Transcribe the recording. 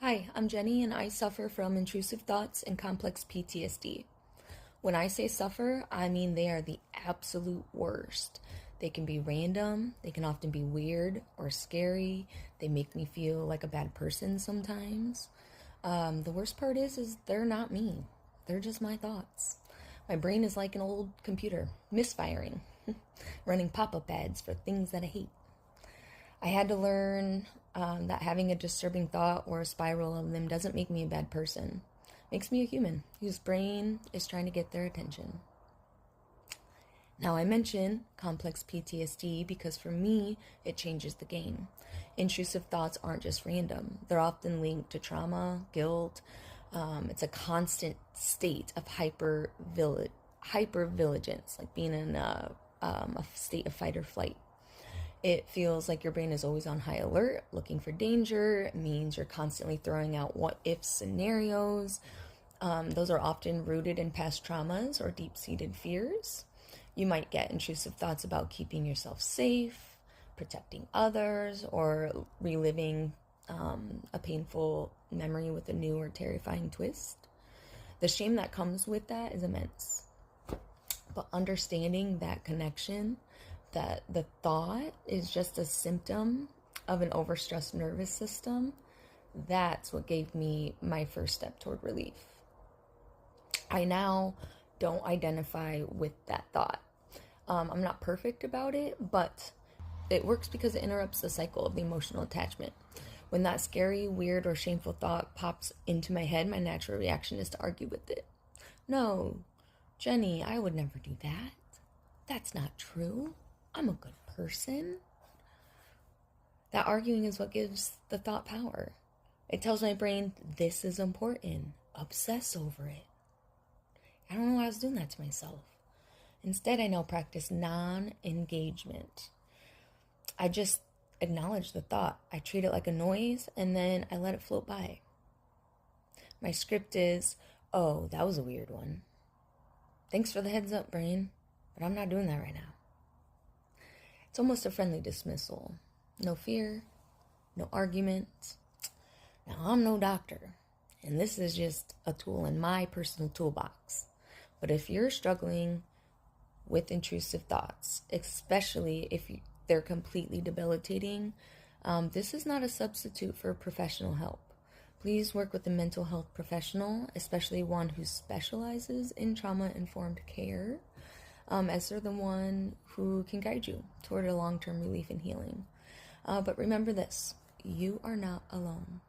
Hi, I'm Genni and I suffer from intrusive thoughts and complex PTSD. When I say suffer, I mean they are the absolute worst. They can be random, they can often be weird or scary, they make me feel like a bad person sometimes. The worst part is they're not me. They're just my thoughts. My brain is like an old computer, misfiring, running pop-up ads for things that I hate. I had to learn that having a disturbing thought or a spiral of them doesn't make me a bad person. It makes me a human whose brain is trying to get their attention. Now, I mention complex PTSD because for me, it changes the game. Intrusive thoughts aren't just random. They're often linked to trauma, guilt. It's a constant state of hypervigilance, like being in a state of fight or flight. It feels like your brain is always on high alert, looking for danger. It means you're constantly throwing out what-if scenarios. Those are often rooted in past traumas or deep-seated fears. You might get intrusive thoughts about keeping yourself safe, protecting others, or reliving a painful memory with a new or terrifying twist. The shame that comes with that is immense. But understanding that connection, that the thought is just a symptom of an overstressed nervous system, that's what gave me my first step toward relief. I now don't identify with that thought. I'm not perfect about it, but it works because it interrupts the cycle of the emotional attachment. When that scary, weird, or shameful thought pops into my head, my natural reaction is to argue with it. No, Genni, I would never do that. That's not true. I'm a good person. That arguing is what gives the thought power. It tells my brain, this is important. Obsess over it. I don't know why I was doing that to myself. Instead, I now practice non-engagement. I just acknowledge the thought. I treat it like a noise, and then I let it float by. My script is, oh, that was a weird one. Thanks for the heads up, brain, but I'm not doing that right now. It's almost a friendly dismissal. No fear, no argument. Now, I'm no doctor, and this is just a tool in my personal toolbox. But if you're struggling with intrusive thoughts, especially if they're completely debilitating, this is not a substitute for professional help. Please work with a mental health professional, especially one who specializes in trauma-informed care, as they're the one who can guide you toward a long-term relief and healing. But remember this, you are not alone.